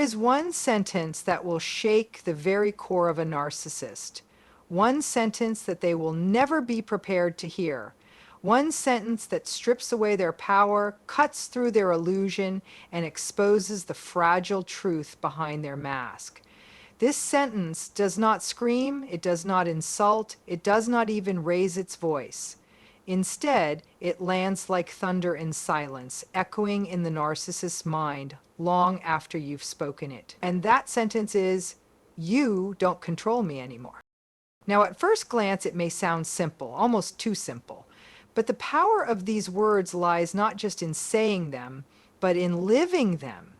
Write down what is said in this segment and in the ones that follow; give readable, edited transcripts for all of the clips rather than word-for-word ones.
is one sentence that will shake the very core of a narcissist. One sentence that they will never be prepared to hear. One sentence that strips away their power, cuts through their illusion, and exposes the fragile truth behind their mask. This sentence does not scream, it does not insult, it does not even raise its voice. Instead, it lands like thunder in silence, echoing in the narcissist's mind long after you've spoken it. And that sentence is, "You don't control me anymore." Now, at first glance, it may sound simple, almost too simple. But the power of these words lies not just in saying them, but in living them.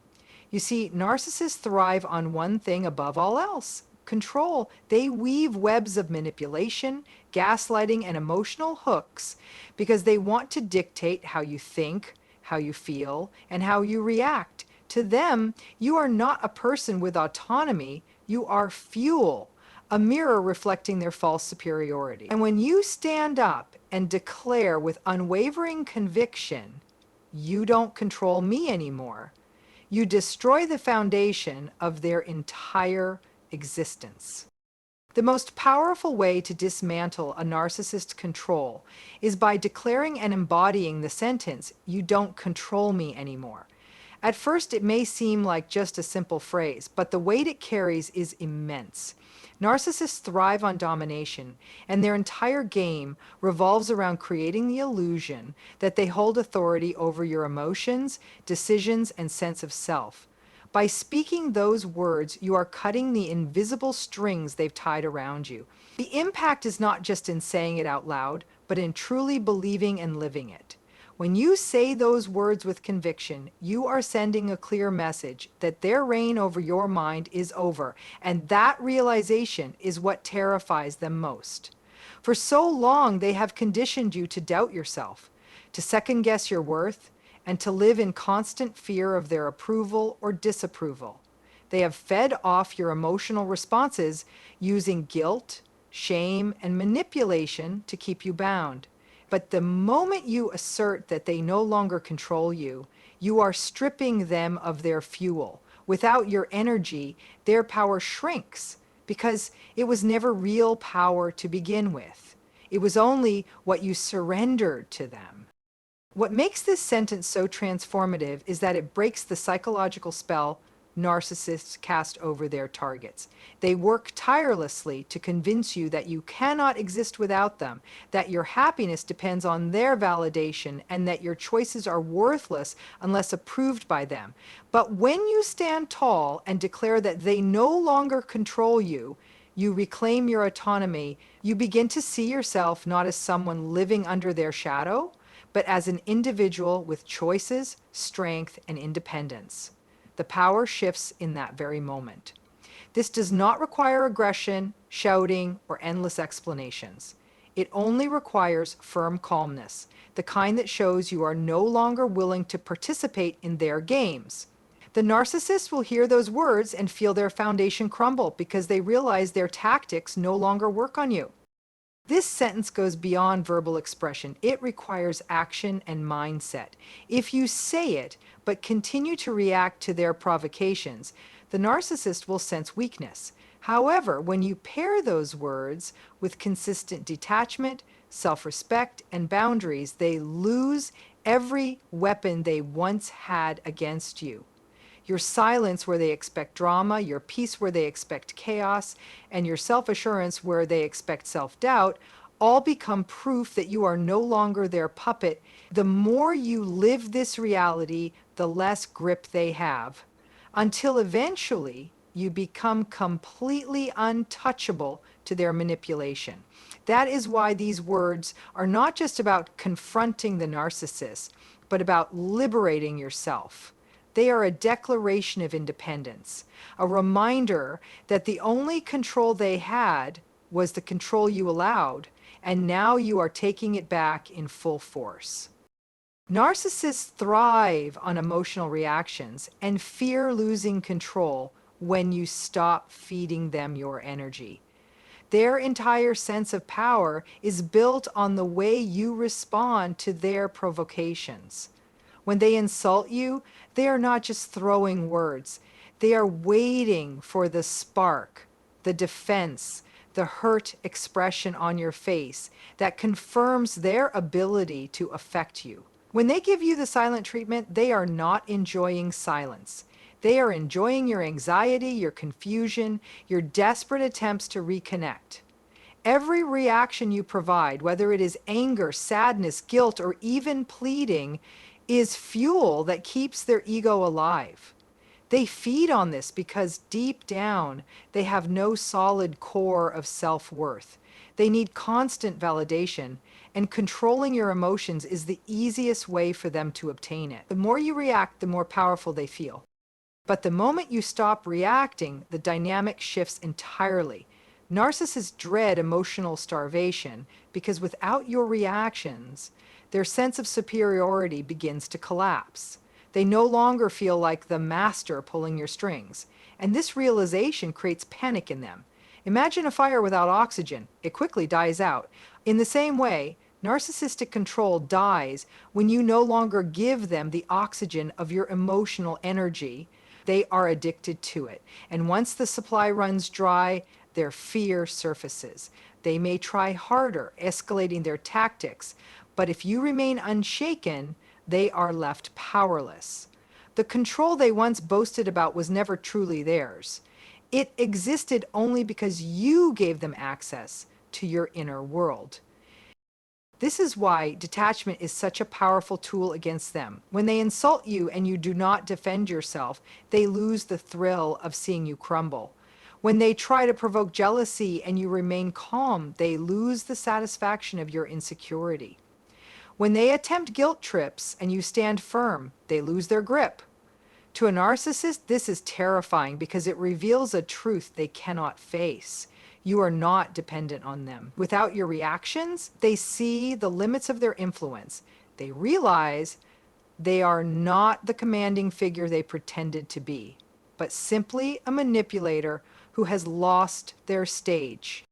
You see, narcissists thrive on one thing above all else: control. They weave webs of manipulation, gaslighting, and emotional hooks because they want to dictate how you think, how you feel, and how you react. To them, you are not a person with autonomy, you are fuel, a mirror reflecting their false superiority. And when you stand up and declare with unwavering conviction, "You don't control me anymore," you destroy the foundation of their entire existence. The most powerful way to dismantle a narcissist's control is by declaring and embodying the sentence, "You don't control me anymore." At first, it may seem like just a simple phrase, but the weight it carries is immense. Narcissists thrive on domination, and their entire game revolves around creating the illusion that they hold authority over your emotions, decisions, and sense of self. By speaking those words, you are cutting the invisible strings they've tied around you. The impact is not just in saying it out loud, but in truly believing and living it. When you say those words with conviction, you are sending a clear message that their reign over your mind is over, and that realization is what terrifies them most. For so long, they have conditioned you to doubt yourself, to second-guess your worth, and to live in constant fear of their approval or disapproval. They have fed off your emotional responses using guilt, shame, and manipulation to keep you bound. But the moment you assert that they no longer control you, you are stripping them of their fuel. Without your energy, their power shrinks because it was never real power to begin with. It was only what you surrendered to them. What makes this sentence so transformative is that it breaks the psychological spell narcissists cast over their targets. They work tirelessly to convince you that you cannot exist without them, that your happiness depends on their validation, and that your choices are worthless unless approved by them. But when you stand tall and declare that they no longer control you, you reclaim your autonomy, you begin to see yourself not as someone living under their shadow, but as an individual with choices, strength, and independence. The power shifts in that very moment. This does not require aggression, shouting, or endless explanations. It only requires firm calmness, the kind that shows you are no longer willing to participate in their games. The narcissist will hear those words and feel their foundation crumble because they realize their tactics no longer work on you. This sentence goes beyond verbal expression. It requires action and mindset. If you say it, but continue to react to their provocations, the narcissist will sense weakness. However, when you pair those words with consistent detachment, self-respect, and boundaries, they lose every weapon they once had against you. Your silence where they expect drama, your peace where they expect chaos, and your self-assurance where they expect self-doubt all become proof that you are no longer their puppet. The more you live this reality, the less grip they have, until eventually you become completely untouchable to their manipulation. That is why these words are not just about confronting the narcissist, but about liberating yourself. They are a declaration of independence, a reminder that the only control they had was the control you allowed, and now you are taking it back in full force. Narcissists thrive on emotional reactions and fear losing control when you stop feeding them your energy. Their entire sense of power is built on the way you respond to their provocations. When they insult you, they are not just throwing words. They are waiting for the spark, the defense, the hurt expression on your face that confirms their ability to affect you. When they give you the silent treatment, they are not enjoying silence. They are enjoying your anxiety, your confusion, your desperate attempts to reconnect. Every reaction you provide, whether it is anger, sadness, guilt, or even pleading, is fuel that keeps their ego alive. They feed on this because deep down, they have no solid core of self-worth. They need constant validation, and controlling your emotions is the easiest way for them to obtain it. The more you react, the more powerful they feel. But the moment you stop reacting, the dynamic shifts entirely. Narcissists dread emotional starvation because without your reactions, their sense of superiority begins to collapse. They no longer feel like the master pulling your strings, and this realization creates panic in them. Imagine a fire without oxygen. It quickly dies out. In the same way, narcissistic control dies when you no longer give them the oxygen of your emotional energy. They are addicted to it. And once the supply runs dry, their fear surfaces. They may try harder, escalating their tactics, but if you remain unshaken, they are left powerless. The control they once boasted about was never truly theirs. It existed only because you gave them access to your inner world. This is why detachment is such a powerful tool against them. When they insult you and you do not defend yourself, they lose the thrill of seeing you crumble. When they try to provoke jealousy and you remain calm, they lose the satisfaction of your insecurity. When they attempt guilt trips and you stand firm, they lose their grip. To a narcissist, this is terrifying because it reveals a truth they cannot face. You are not dependent on them. Without your reactions, they see the limits of their influence. They realize they are not the commanding figure they pretended to be, but simply a manipulator who has lost their stage.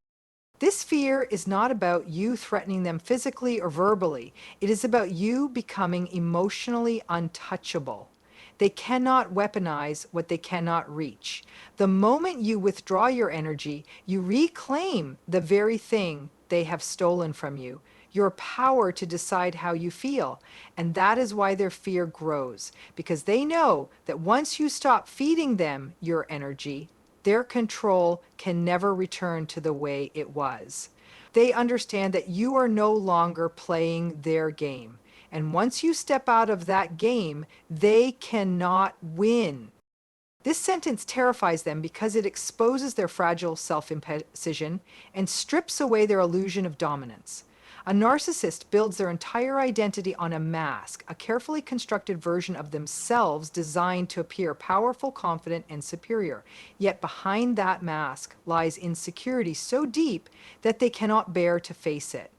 This fear is not about you threatening them physically or verbally. It is about you becoming emotionally untouchable. They cannot weaponize what they cannot reach. The moment you withdraw your energy, you reclaim the very thing they have stolen from you, your power to decide how you feel. And that is why their fear grows, because they know that once you stop feeding them your energy, their control can never return to the way it was. They understand that you are no longer playing their game. And once you step out of that game, they cannot win. This sentence terrifies them because it exposes their fragile self-imposition and strips away their illusion of dominance. A narcissist builds their entire identity on a mask, a carefully constructed version of themselves designed to appear powerful, confident, and superior. Yet behind that mask lies insecurity so deep that they cannot bear to face it.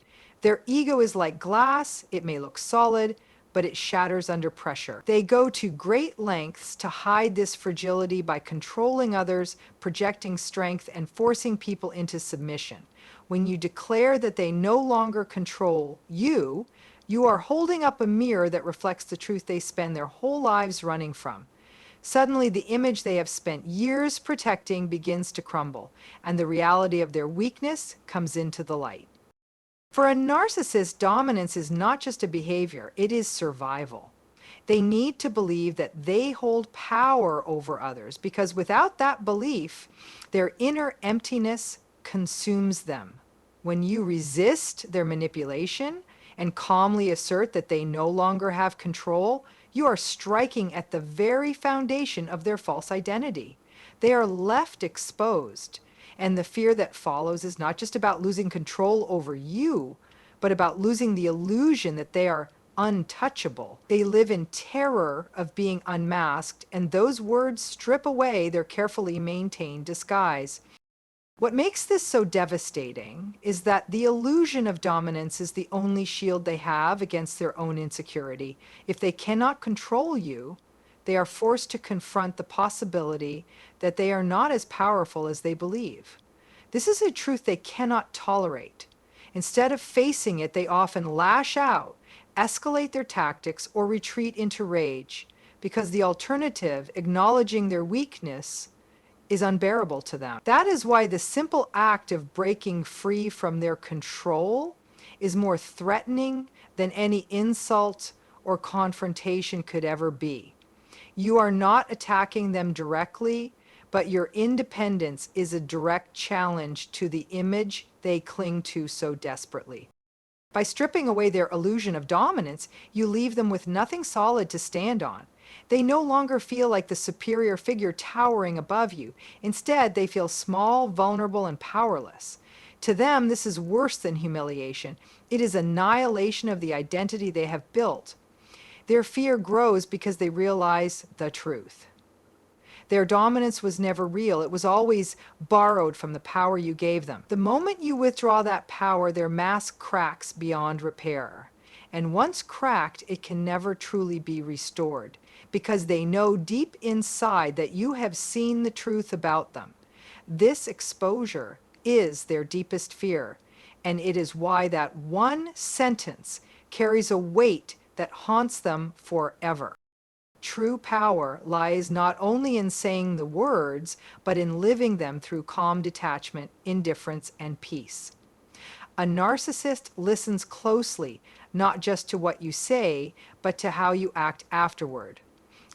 Their ego is like glass. It may look solid, but it shatters under pressure. They go to great lengths to hide this fragility by controlling others, projecting strength, and forcing people into submission. When you declare that they no longer control you, you are holding up a mirror that reflects the truth they spend their whole lives running from. Suddenly, the image they have spent years protecting begins to crumble, and the reality of their weakness comes into the light. For a narcissist, dominance is not just a behavior, it is survival. They need to believe that they hold power over others, because without that belief, their inner emptiness consumes them. When you resist their manipulation and calmly assert that they no longer have control, you are striking at the very foundation of their false identity. They are left exposed. And the fear that follows is not just about losing control over you, but about losing the illusion that they are untouchable. They live in terror of being unmasked, and those words strip away their carefully maintained disguise. What makes this so devastating is that the illusion of dominance is the only shield they have against their own insecurity. If they cannot control you, they are forced to confront the possibility that they are not as powerful as they believe. This is a truth they cannot tolerate. Instead of facing it, they often lash out, escalate their tactics, or retreat into rage. because the alternative, acknowledging their weakness, is unbearable to them. That is why the simple act of breaking free from their control is more threatening than any insult or confrontation could ever be. You are not attacking them directly, but your independence is a direct challenge to the image they cling to so desperately. By stripping away their illusion of dominance, you leave them with nothing solid to stand on. They no longer feel like the superior figure towering above you. Instead, they feel small, vulnerable, and powerless. To them, this is worse than humiliation. It is annihilation of the identity they have built. Their fear grows because they realize the truth. Their dominance was never real. It was always borrowed from the power you gave them. The moment you withdraw that power, their mask cracks beyond repair. And once cracked, it can never truly be restored, because they know deep inside that you have seen the truth about them. This exposure is their deepest fear, and it is why that one sentence carries a weight that haunts them forever. True power lies not only in saying the words, but in living them through calm detachment, indifference, and peace. A narcissist listens closely, not just to what you say, but to how you act afterward.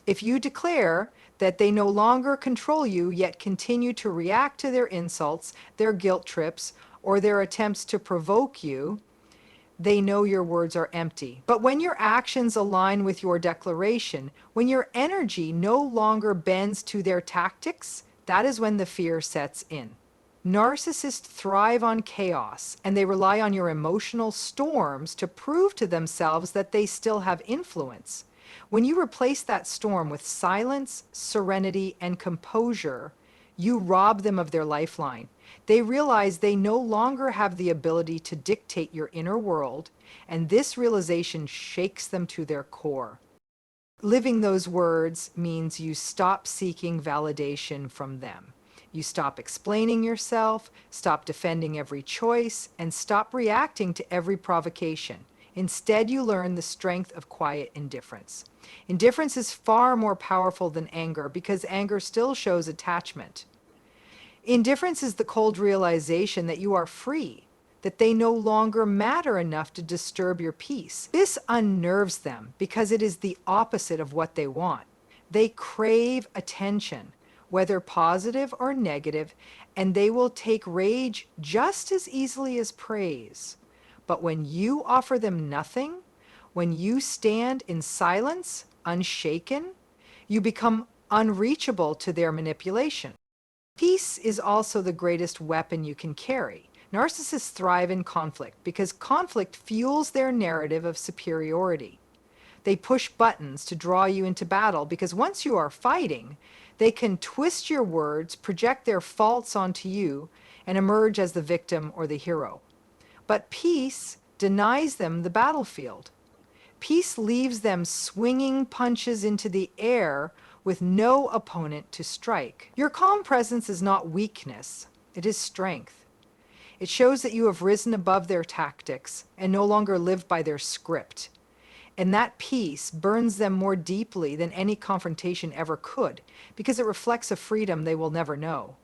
If you declare that they no longer control you, yet continue to react to their insults, their guilt trips, or their attempts to provoke you, they know your words are empty. But when your actions align with your declaration, when your energy no longer bends to their tactics, that is when the fear sets in. Narcissists thrive on chaos, and they rely on your emotional storms to prove to themselves that they still have influence. When you replace that storm with silence, serenity, and composure, you rob them of their lifeline. They realize they no longer have the ability to dictate your inner world, and this realization shakes them to their core. Living those words means you stop seeking validation from them. You stop explaining yourself, stop defending every choice, and stop reacting to every provocation. Instead, you learn the strength of quiet indifference. Indifference is far more powerful than anger because anger still shows attachment. Indifference is the cold realization that you are free, that they no longer matter enough to disturb your peace. This unnerves them because it is the opposite of what they want. They crave attention, whether positive or negative, and they will take rage just as easily as praise. But when you offer them nothing, when you stand in silence, unshaken, you become unreachable to their manipulation. Peace is also the greatest weapon you can carry. Narcissists thrive in conflict because conflict fuels their narrative of superiority. They push buttons to draw you into battle because once you are fighting, they can twist your words, project their faults onto you, and emerge as the victim or the hero. But peace denies them the battlefield. Peace leaves them swinging punches into the air with no opponent to strike. Your calm presence is not weakness, it is strength. It shows that you have risen above their tactics and no longer live by their script. And that peace burns them more deeply than any confrontation ever could, because it reflects a freedom they will never know.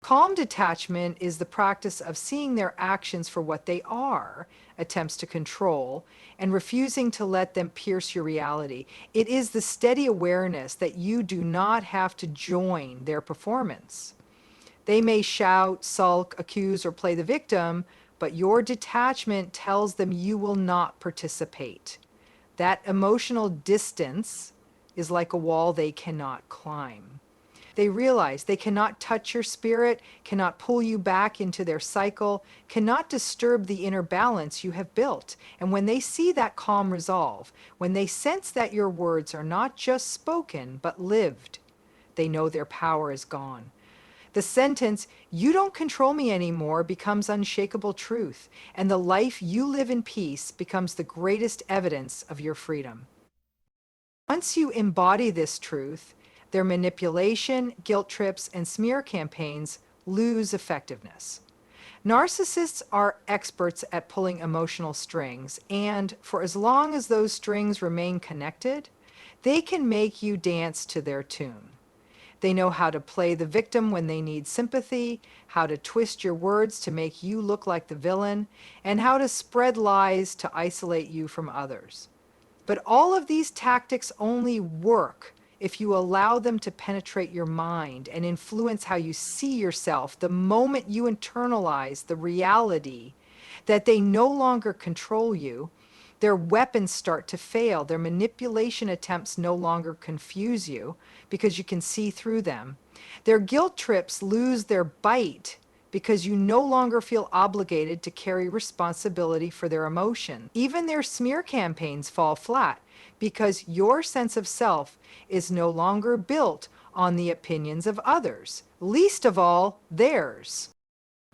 Calm detachment is the practice of seeing their actions for what they are, attempts to control, and refusing to let them pierce your reality. It is the steady awareness that you do not have to join their performance. They may shout, sulk, accuse, or play the victim, but your detachment tells them you will not participate. That emotional distance is like a wall they cannot climb. They realize they cannot touch your spirit, cannot pull you back into their cycle, cannot disturb the inner balance you have built. And when they see that calm resolve, when they sense that your words are not just spoken, but lived, they know their power is gone. The sentence, "You don't control me anymore," becomes unshakable truth, and the life you live in peace becomes the greatest evidence of your freedom. Once you embody this truth, their manipulation, guilt trips, and smear campaigns lose effectiveness. Narcissists are experts at pulling emotional strings, and for as long as those strings remain connected, They can make you dance to their tune. They know how to play the victim when they need sympathy, how to twist your words to make you look like the villain, and how to spread lies to isolate you from others. But all of these tactics only work if you allow them to penetrate your mind and influence how you see yourself the moment you internalize the reality that they no longer control you. Their weapons start to fail. Their manipulation attempts no longer confuse you because you can see through them. Their guilt trips lose their bite because you no longer feel obligated to carry responsibility for their emotion. Even their smear campaigns fall flat because your sense of self is no longer built on the opinions of others, least of all theirs.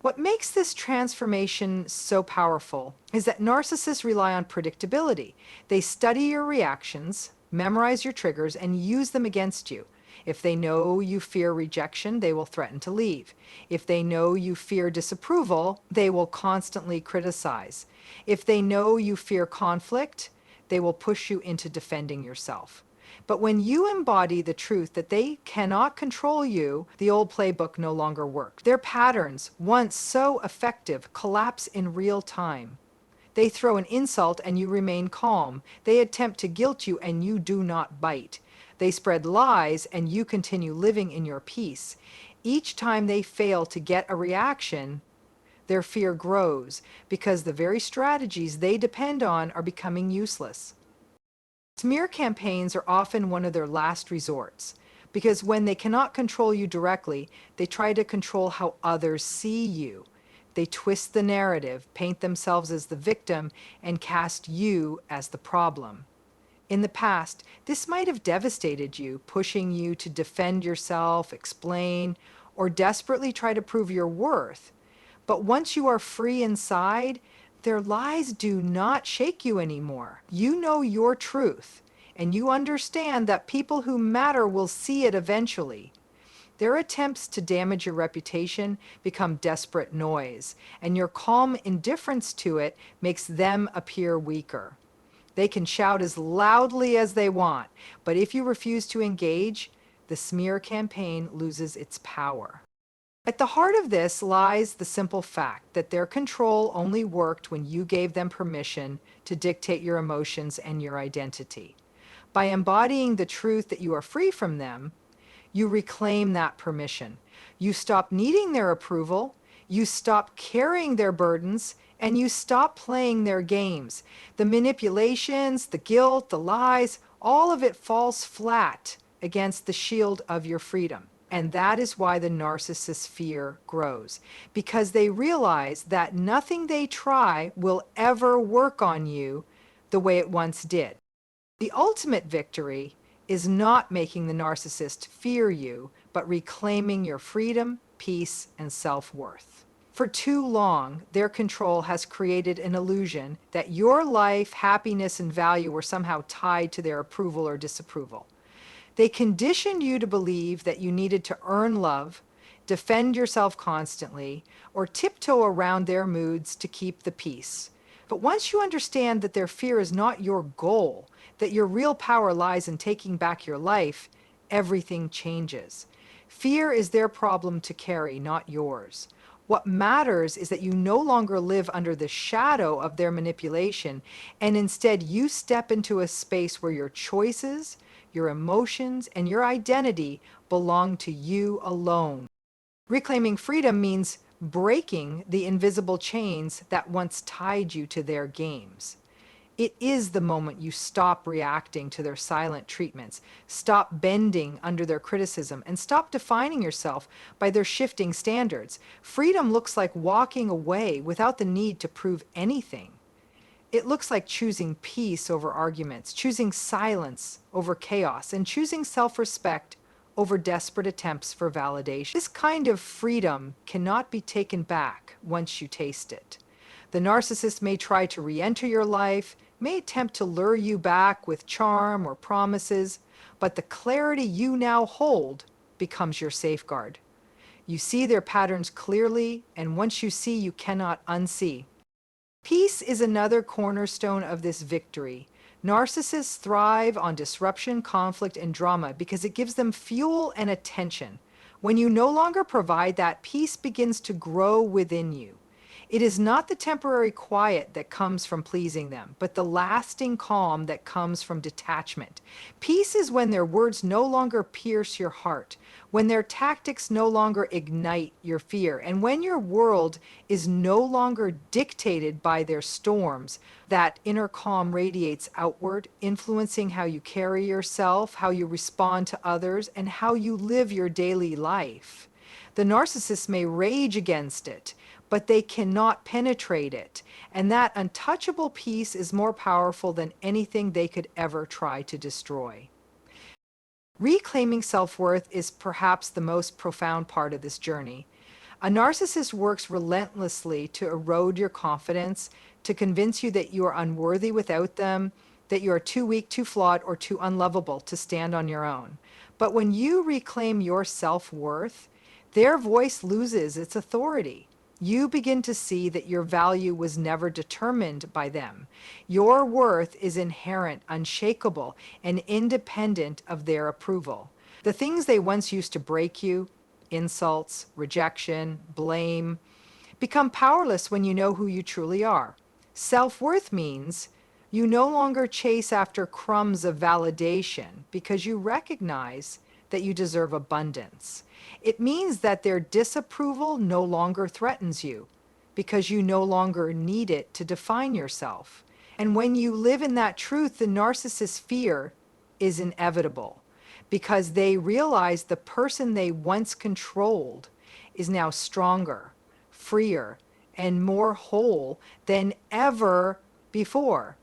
What makes this transformation so powerful is that narcissists rely on predictability. They study your reactions, memorize your triggers, and use them against you. If they know you fear rejection, they will threaten to leave. If they know you fear disapproval, they will constantly criticize. If they know you fear conflict, they will push you into defending yourself. But when you embody the truth that they cannot control you, the old playbook no longer works. Their patterns, once so effective, collapse in real time. They throw an insult and you remain calm. They attempt to guilt you and you do not bite. They spread lies and you continue living in your peace. Each time they fail to get a reaction, their fear grows because the very strategies they depend on are becoming useless. Smear campaigns are often one of their last resorts, because when they cannot control you directly, they try to control how others see you. They twist the narrative, paint themselves as the victim, and cast you as the problem. In the past, this might have devastated you, pushing you to defend yourself, explain, or desperately try to prove your worth. But once you are free inside, their lies do not shake you anymore. You know your truth, and you understand that people who matter will see it eventually. Their attempts to damage your reputation become desperate noise, and your calm indifference to it makes them appear weaker. They can shout as loudly as they want, but if you refuse to engage, the smear campaign loses its power. At the heart of this lies the simple fact that their control only worked when you gave them permission to dictate your emotions and your identity. By embodying the truth that you are free from them, you reclaim that permission. You stop needing their approval, you stop carrying their burdens, and you stop playing their games. The manipulations, the guilt, the lies, all of it falls flat against the shield of your freedom. And that is why the narcissist's fear grows, because they realize that nothing they try will ever work on you the way it once did. The ultimate victory is not making the narcissist fear you, but reclaiming your freedom, peace, and self-worth. For too long, their control has created an illusion that your life, happiness, and value were somehow tied to their approval or disapproval. They conditioned you to believe that you needed to earn love, defend yourself constantly, or tiptoe around their moods to keep the peace. But once you understand that their fear is not your goal, that your real power lies in taking back your life, everything changes. Fear is their problem to carry, not yours. What matters is that you no longer live under the shadow of their manipulation, and instead you step into a space where your choices, your emotions, and your identity belong to you alone. Reclaiming freedom means breaking the invisible chains that once tied you to their games. It is the moment you stop reacting to their silent treatments, stop bending under their criticism, and stop defining yourself by their shifting standards. Freedom looks like walking away without the need to prove anything. It looks like choosing peace over arguments, choosing silence over chaos, and choosing self-respect over desperate attempts for validation. This kind of freedom cannot be taken back once you taste it. The narcissist may try to re-enter your life, may attempt to lure you back with charm or promises, but the clarity you now hold becomes your safeguard. You see their patterns clearly, and once you see, you cannot unsee. Peace is another cornerstone of this victory. Narcissists thrive on disruption, conflict, and drama because it gives them fuel and attention. When you no longer provide that, peace begins to grow within you. It is not the temporary quiet that comes from pleasing them, but the lasting calm that comes from detachment. Peace is when their words no longer pierce your heart, when their tactics no longer ignite your fear, and when your world is no longer dictated by their storms. That inner calm radiates outward, influencing how you carry yourself, how you respond to others, and how you live your daily life. The narcissist may rage against it, but they cannot penetrate it. And that untouchable peace is more powerful than anything they could ever try to destroy. Reclaiming self-worth is perhaps the most profound part of this journey. A narcissist works relentlessly to erode your confidence, to convince you that you are unworthy without them, that you are too weak, too flawed, or too unlovable to stand on your own. But when you reclaim your self-worth, their voice loses its authority. You begin to see that your value was never determined by them. Your worth is inherent, unshakable, and independent of their approval. The things they once used to break you, insults, rejection, blame, become powerless when you know who you truly are. Self-worth means you no longer chase after crumbs of validation because you recognize that you deserve abundance. It means that their disapproval no longer threatens you because you no longer need it to define yourself. And when you live in that truth, the narcissist's fear is inevitable because they realize the person they once controlled is now stronger, freer, and more whole than ever before.